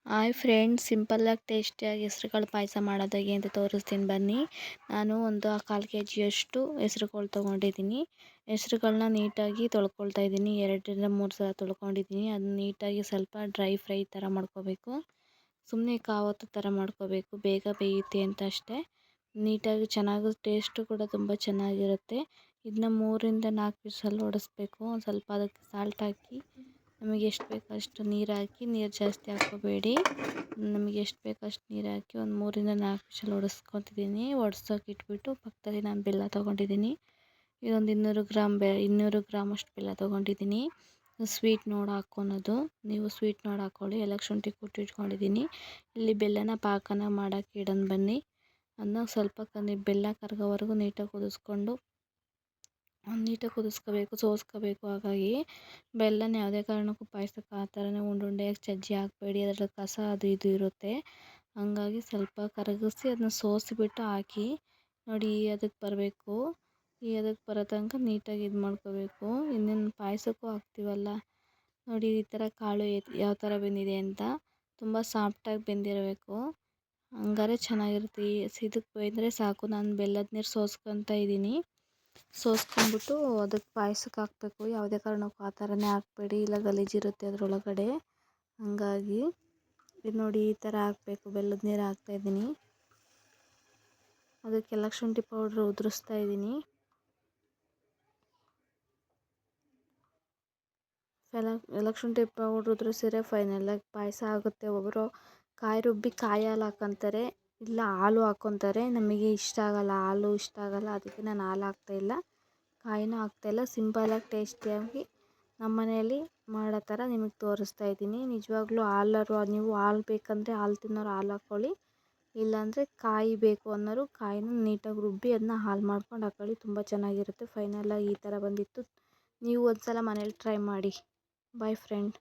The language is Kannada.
ಹಾಯ್ ಫ್ರೆಂಡ್ಸ್, ಸಿಂಪಲ್ಲಾಗಿ ಟೇಸ್ಟಿಯಾಗಿ ಹೆಸ್ರುಕಾಳು ಪಾಯಸ ಮಾಡೋದು ಹೇಗೆ ಅಂತ ತೋರಿಸ್ತೀನಿ ಬನ್ನಿ. ನಾನು ಒಂದು 1/4 ಕೆಜಿಯಷ್ಟು ಹೆಸ್ರುಕಾಳು ತೊಗೊಂಡಿದ್ದೀನಿ. ಹೆಸ್ರುಗಳನ್ನ ನೀಟಾಗಿ ತೊಳ್ಕೊಳ್ತಾ ಇದ್ದೀನಿ. 2ರಿಂದ 3 ಸಲ ತೊಳ್ಕೊಂಡಿದ್ದೀನಿ. ಅದನ್ನ ನೀಟಾಗಿ ಸ್ವಲ್ಪ ಡ್ರೈ ಫ್ರೈ ಥರ ಮಾಡ್ಕೋಬೇಕು. ಸುಮ್ಮನೆ ಕಾವತ್ತು ಥರ ಮಾಡ್ಕೋಬೇಕು, ಬೇಗ ಬೇಯುತ್ತೆ ಅಂತ ಅಷ್ಟೇ. ನೀಟಾಗಿ ಚೆನ್ನಾಗಿ ಟೇಸ್ಟು ಕೂಡ ತುಂಬ ಚೆನ್ನಾಗಿರುತ್ತೆ. ಇದನ್ನ 3ರಿಂದ 4 ವಿಸಲ್ ಹೊಡೆಸ್ಬೇಕು. ಒಂದು ಸ್ವಲ್ಪ ಅದಕ್ಕೆ ಸಾಲ್ಟ್ ಹಾಕಿ, ನಮಗೆ ಎಷ್ಟು ಬೇಕೋ ಅಷ್ಟು ನೀರು ಹಾಕಿ, ನೀರು ಜಾಸ್ತಿ ಹಾಕ್ಕೋಬೇಡಿ. ನಮಗೆ ಎಷ್ಟು ಬೇಕೋ ಅಷ್ಟು ನೀರು ಹಾಕಿ ಒಂದು 3ರಿಂದ 4 ವಿಷಲ್ ಹೊಡೆಸ್ಕೊತಿದ್ದೀನಿ. ಹೊಡ್ಸೋಕೆ ಇಟ್ಬಿಟ್ಟು ಪಕ್ಕದಲ್ಲಿ ನಾನು ಬೆಲ್ಲ ತೊಗೊಂಡಿದ್ದೀನಿ. ಇದೊಂದು 200 ಗ್ರಾಮ್ ಅಷ್ಟು ಬೆಲ್ಲ ತೊಗೊಂಡಿದ್ದೀನಿ. ಸ್ವೀಟ್ ನೋಡಿ ಹಾಕ್ಕೊಳೋದು, ನೀವು ಸ್ವೀಟ್ ನೋಡಿ ಹಾಕ್ಕೊಳ್ಳಿ. ಏಲಕ್ಕಿ ಶುಂಠಿ ಕುಟ್ಟಿ ಇಟ್ಕೊಂಡಿದ್ದೀನಿ. ಇಲ್ಲಿ ಬೆಲ್ಲನ ಪಾಕನ ಮಾಡೋಕ್ಕೆ ಇಡೋಣ ಬನ್ನಿ. ಅದನ್ನ ಸ್ವಲ್ಪ ಬೆಲ್ಲ ಕರಗೋವರೆಗೂ ನೀಟಾಗಿ ಕುದಿಸ್ಕೋಬೇಕು, ಸೋಸ್ಕೋಬೇಕು. ಹಾಗಾಗಿ ಬೆಲ್ಲನ ಯಾವುದೇ ಕಾರಣಕ್ಕೂ ಪಾಯಸಕ್ಕೆ ಆ ಥರನೇ ಉಂಡುಂಡೆಯಾಗಿ ಜಜ್ಜಿ ಹಾಕಬೇಡಿ, ಅದರಲ್ಲಿ ಕಸ ಅದು ಇದು ಇರುತ್ತೆ. ಹಂಗಾಗಿ ಸ್ವಲ್ಪ ಕರಗಿಸಿ ಅದನ್ನ ಸೋಸಿಬಿಟ್ಟು ಹಾಕಿ. ನೋಡಿ, ಅದಕ್ಕೆ ಬರಬೇಕು. ಅದಕ್ಕೆ ಬರೋ ತನಕ ನೀಟಾಗಿ ಇದು ಮಾಡ್ಕೋಬೇಕು. ಇನ್ನೇನು ಪಾಯಸಕ್ಕೂ ಹಾಕ್ತೀವಲ್ಲ, ನೋಡಿ ಈ ಥರ ಕಾಳು ಯಾವ ಥರ ಬೆಂದಿದೆ ಅಂತ. ತುಂಬ ಸಾಫ್ಟಾಗಿ ಬೆಂದಿರಬೇಕು, ಹಂಗಾರೆ ಚೆನ್ನಾಗಿರುತ್ತೆ. ಇದಕ್ಕೆ ಬೆಂದರೆ ಸಾಕು. ನಾನು ಬೆಲ್ಲದ ನೀರು ಸೋಸ್ಕೊತಾ ಇದ್ದೀನಿ. ಸೋಸ್ಕೊಂಡ್ಬಿಟ್ಟು ಅದಕ್ಕೆ ಪಾಯಸಕ್ಕೆ ಹಾಕಬೇಕು. ಯಾವುದೇ ಕಾರಣಕ್ಕೂ ಆ ಥರನೇ ಹಾಕಬೇಡಿ, ಇಲ್ಲ ಗಲೀಜಿರುತ್ತೆ ಅದರೊಳಗಡೆ. ಹಂಗಾಗಿ ಇದು ನೋಡಿ, ಈ ಥರ ಹಾಕಬೇಕು. ಬೆಲ್ಲದ ನೀರು ಹಾಕ್ತಾಯಿದ್ದೀನಿ. ಅದಕ್ಕೆ ಏಲಕ್ಕಿ ಶುಂಠಿ ಪೌಡ್ರ್ ಉದುರಿಸ್ತಾ ಇದ್ದೀನಿ. ಏಲಕ್ಕಿ ಶುಂಠಿ ಪೌಡ್ರ್ ಉದುರಿಸಿದ್ರೆ ಫೈನಲಾಗಿ ಪಾಯಸ ಆಗುತ್ತೆ. ಒಬ್ಬರು ಕಾಯಿ ರುಬ್ಬಿ ಕಾಯಿ ಹಾಲು ಹಾಕ್ಕೊತಾರೆ, ಇಲ್ಲ ಹಾಲು ಹಾಕ್ಕೊತಾರೆ. ನಮಗೆ ಇಷ್ಟ ಆಗಲ್ಲ, ಹಾಲು ಇಷ್ಟ ಆಗಲ್ಲ. ಅದಕ್ಕೆ ನಾನು ಹಾಲು ಹಾಕ್ತಾಯಿಲ್ಲ, ಕಾಯಿನೂ ಹಾಕ್ತಾಯಿಲ್ಲ. ಸಿಂಪಲಾಗಿ ಟೇಸ್ಟಿಯಾಗಿ ನಮ್ಮ ಮನೆಯಲ್ಲಿ ಮಾಡೋ ಥರ ನಿಮಗೆ ತೋರಿಸ್ತಾ ಇದ್ದೀನಿ. ನಿಜವಾಗ್ಲೂ ನೀವು ಹಾಲು ಬೇಕಂದರೆ ಹಾಲು ತಿನ್ನೋರು ಹಾಲು ಹಾಕ್ಕೊಳ್ಳಿ, ಇಲ್ಲಾಂದರೆ ಕಾಯಿ ಬೇಕು ಅನ್ನೋರು ಕಾಯಿನ ನೀಟಾಗಿ ರುಬ್ಬಿ ಅದನ್ನ ಹಾಲು ಮಾಡ್ಕೊಂಡು ಹಾಕ್ಕೊಳ್ಳಿ. ತುಂಬ ಚೆನ್ನಾಗಿರುತ್ತೆ. ಫೈನಲಾಗಿ ಈ ಥರ ಬಂದಿತ್ತು. ನೀವು ಒಂದು ಸಲ ಮನೇಲಿ ಟ್ರೈ ಮಾಡಿ. Boy friend.